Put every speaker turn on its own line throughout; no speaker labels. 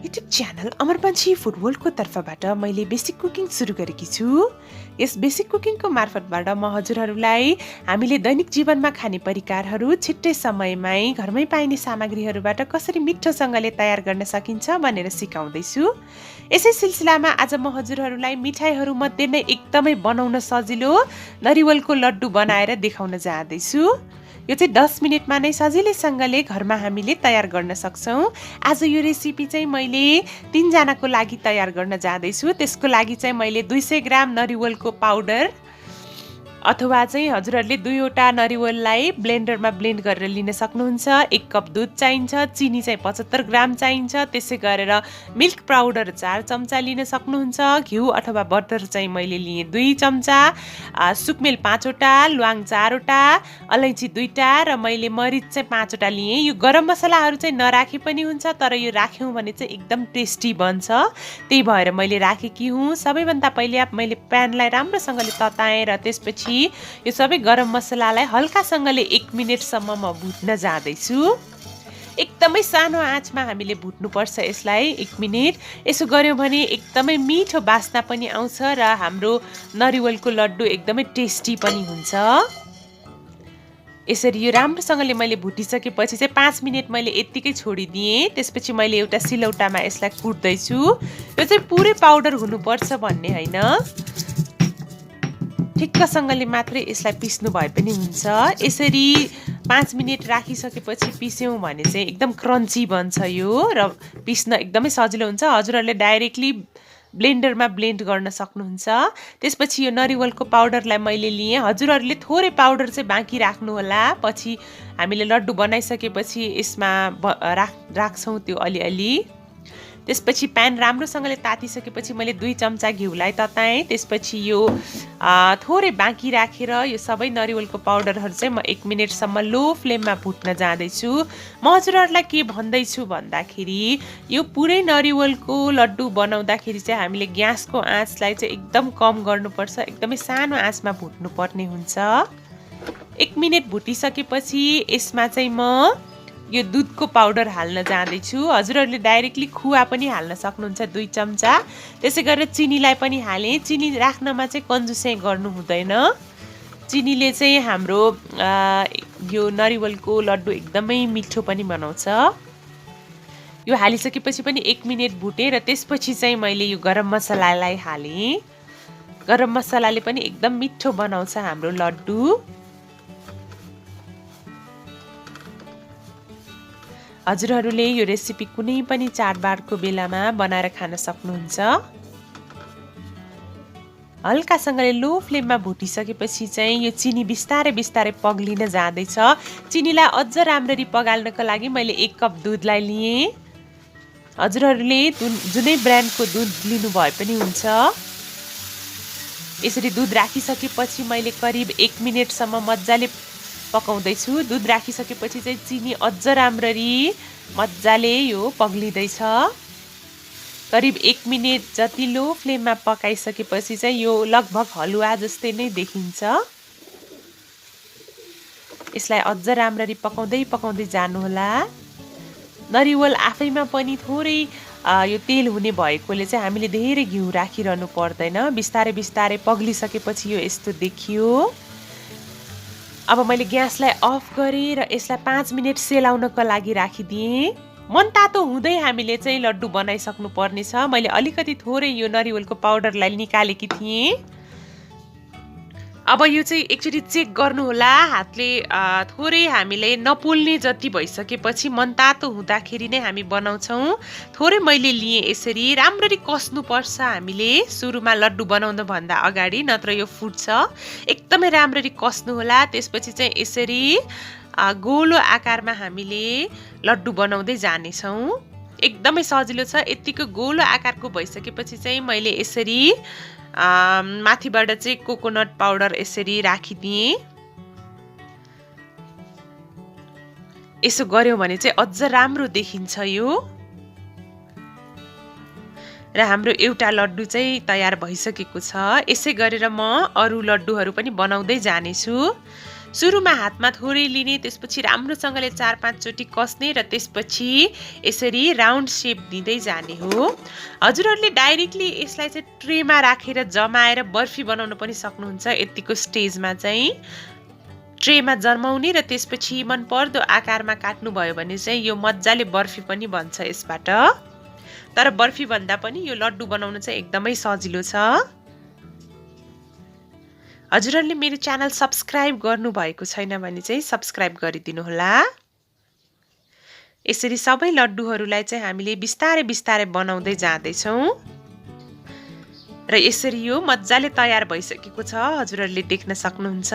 YouTube channel अमर पंछी food वर्ल्डको तर्फबाट मैले बेसिक कुकिङ सुरु गरेकी छु। यस बेसिक कुकिङको मार्फतबाट म हजुरहरूलाई हामीले दैनिक जीवनमा खाने परिकारहरू छिट्टै समयमै घरमै पाइने सामग्रीहरूबाट कसरी मिठोसँगले तयार गर्न सकिन्छ भनेर सिकाउँदैछु। यसै सिलसिलामा आज म हजुरहरूलाई मिठाईहरू मध्ये नै एकदमै बनाउन सजिलो नरिवलको लड्डु बनाएर देखाउन जाँदैछु। यो चाहिँ 10 मिनेटमा नै सजिलैसँगले घरमा हामीले तयार गर्न सक्छौं। आज यो रेसिपी चाहिँ मैले 3 जनाको लागि तयार गर्न जाँदैछु। त्यसको लागि चाहिँ मैले 200 ग्राम नरिवलको पाउडर अथवा चाहिँ हजुरहरूले 2 वटा नरिवललाई ब्लेन्डरमा ब्लेन्ड गरेर लिन सक्नुहुन्छ। 1 कप दुध चाहिन्छ, चिनी चाहिँ 75 ग्राम चाहिन्छ, त्यसै गरेर मिल्क पाउडर 4 चम्चा लिन सक्नुहुन्छ। घिउ अथवा बटर चाहिँ मैले लिए 2 चम्चा, सुकमेल 5 वटा, ल्वाङ 4 वटा, अलैँची 2 टा र मैले मरिच चाहिँ 5 वटा लिए। यो गरम मसलाहरू चाहिँ नराखे पनि हुन्छ, तर यो राख्यौं भने चाहिँ एकदम टेस्टी बन्छ, त्यही भएर मैले राखेकी हुँ। सबैभन्दा पहिले मैले प्यानलाई राम्रोसँगले तताएँ र त्यसपछि यो सबै गरम मसलालाई हल्कासँगले 1 मिनेटसम्म म भुट्न जाँदैछु। एकदमै सानो आँचमा हामीले भुट्नुपर्छ यसलाई 1 मिनेट। यसो गर्यौं भने एकदमै मिठो बास्ना पनि आउँछ र हाम्रो नरिवलको लड्डु एकदमै टेस्टी पनि हुन्छ। यसरी यो राम्रोसँगले मैले भुटिसकेपछि चाहिँ 5 मिनेट मैले यत्तिकै छोडिदिएँ। त्यसपछि मैले एउटा सिलौटामा यसलाई कुट्दैछु। यो चाहिँ पुरै पाउडर हुनुपर्छ भन्ने हैन, ठिक्कसँगले मात्रै यसलाई पिस्नु भए पनि हुन्छ। यसरी 5 मिनेट राखिसकेपछि पिस्यौं भने चाहिँ एकदम क्रन्ची बन्छ यो र पिस्न एकदमै सजिलो हुन्छ। हजुरहरूले डाइरेक्टली ब्लेन्डरमा ब्लेन्ड गर्न सक्नुहुन्छ। त्यसपछि यो नरिवलको पाउडरलाई मैले लिए। हजुरहरूले थोरै पाउडर चाहिँ बाँकी राख्नु होला, पछि हामीले लड्डु बनाइसकेपछि यसमा राख्छौं त्यो अलिअलि। त्यसपछि प्यान राम्रोसँगले तातिसकेपछि मैले 2 चम्चा घिउलाई तताएँ। त्यसपछि यो थोरै बाँकी राखेर यो सबै नरिवलको पाउडरहरू चाहिँ म 1 मिनेटसम्म लो फ्लेममा भुट्न जाँदैछु। म हजुरहरूलाई के भन्दैछु भन्दाखेरि यो पुरै नरिवलको लड्डु बनाउँदाखेरि चाहिँ हामीले ग्यासको आँचलाई चाहिँ एकदम कम गर्नुपर्छ, एकदमै सानो आँचमा भुट्नु पर्ने हुन्छ। 1 मिनेट भुटिसकेपछि यसमा चाहिँ म यो दुधको पाउडर हाल्न जाँदैछु। हजुरहरूले डाइरेक्टली खुवा पनि हाल्न सक्नुहुन्छ 2 चम्चा। त्यसै गरेर चिनीलाई पनि हालेँ। चिनी राख्नमा चाहिँ कन्जुसै गर्नु हुँदैन। चिनीले चाहिँ हाम्रो यो नरिवलको लड्डु एकदमै मिठो पनि बनाउँछ। यो हालिसकेपछि पनि 1 मिनेट भुटेँ र त्यसपछि चाहिँ मैले यो गरम मसलालाई हालेँ। गरम मसलाले पनि एकदम मिठो बनाउँछ हाम्रो लड्डु। हजुरहरूले यो रेसिपी कुनै पनि चाडबाडको बेलामा बनाएर खान सक्नुहुन्छ। हल्कासँगले लो फ्लेममा भुटिसकेपछि चाहिँ यो चिनी बिस्तारै बिस्तारै पग्लिन जाँदैछ। चिनीलाई अझ राम्ररी पगाल्नको लागि मैले 1 कप दुधलाई लिएँ। हजुरहरूले जुनै ब्रान्डको दुध लिनु भए पनि हुन्छ। यसरी दुध राखिसकेपछि मैले करिब 1 मिनेटसम्म मजाले पकाउँदैछु। दूध राखिसकेपछि चाहिँ चिनी अझ राम्ररी मजाले यो पग्लिँदैछ। करिब 1 मिनेट जति लो फ्लेममा पकाइसकेपछि चाहिँ यो लगभग हलुवा जस्तै नै देखिन्छ। यसलाई अझ राम्ररी पकाउँदै जानुहोला। नरिवल आफैमा पनि थोरै यो तेल हुने भएकोले चाहिँ हामीले धेरै घिउ राखिरहनु पर्दैन। बिस्तारै बिस्तारै पग्लिसकेपछि यो यस्तो देखियो। अब मैले ग्यासलाई अफ गरेँ र यसलाई 5 मिनेट सेलाउनको लागि राखिदिएँ। मनतातो हुँदै हामीले चाहिँ लड्डु बनाइसक्नु पर्नेछ। मैले अलिकति थोरै यो नरिवलको पाउडरलाई निकालेकी थिएँ। अब यो चाहिँ एकचोटि चेक गर्नुहोला हातले। थोरै हामीले नपोल्ने जति भइसकेपछि मनतातो हुँदाखेरि नै हामी बनाउँछौँ। थोरै मैले लिएँ। यसरी राम्ररी कस्नुपर्छ हामीले सुरुमा लड्डु बनाउनु भन्दा अगाडि, नत्र यो फुट्छ। एकदमै राम्ररी कस्नुहोला। त्यसपछि चाहिँ यसरी गोलो आकारमा हामीले लड्डु बनाउँदै जानेछौँ। एकदमै सजिलो छ। यतिको गोलो आकारको भइसकेपछि चाहिँ मैले यसरी माथिबाट चाहिँ कोकोनट पाउडर यसरी राखिदिएँ। यसो गर्यौं भने चाहिँ अझ राम्रो देखिन्छ यो। र हाम्रो एउटा लड्डु चाहिँ तयार भइसकेको छ। यसै गरेर म अरू लड्डुहरू पनि बनाउँदै जानेछु। सुरुमा हातमा थोरै लिने, त्यसपछि राम्रोसँगले 4-5 चोटी कस्ने र त्यसपछि यसरी राउन्ड शेप दिँदै जाने हो। हजुरहरूले डाइरेक्टली यसलाई चाहिँ ट्रेमा राखेर जमाएर बर्फी बनाउन पनि सक्नुहुन्छ। यतिको स्टेजमा चाहिँ ट्रेमा जमाउने र त्यसपछि मनपर्दो आकारमा काट्नुभयो भने चाहिँ यो मजाले बर्फी पनि बन्छ यसबाट। तर बर्फी भन्दा पनि यो लड्डु बनाउन चाहिँ एकदमै सजिलो छ। हजुरहरूले मेरो च्यानल सब्स्क्राइब गर्नुभएको छैन भने चाहिँ सब्स्क्राइब गरिदिनु होला। यसरी सबै लड्डुहरूलाई चाहिँ हामीले बिस्तारै बिस्तारै बनाउँदै जाँदैछौँ र यसरी यो मजाले तयार भइसकेको छ, हजुरहरूले देख्न सक्नुहुन्छ।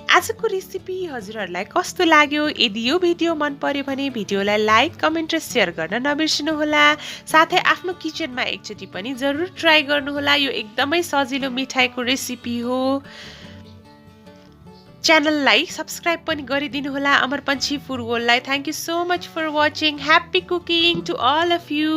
आजको रेसिपी हजुरहरूलाई कस्तो लाग्यो? यदि यो भिडियो मन पर्यो भने भिडियोलाई लाइक, कमेन्ट र सेयर गर्न नबिर्सिनुहोला। साथै आफ्नो किचनमा एकचोटि पनि जरुर ट्राई गर्नुहोला। यो एकदमै सजिलो मिठाईको रेसिपी हो। च्यानललाई सब्स्क्राइब पनि गरिदिनु होला अमर पन्छी फूड वर्ल्डलाई। Thank you so much for watching. Happy cooking to all of you.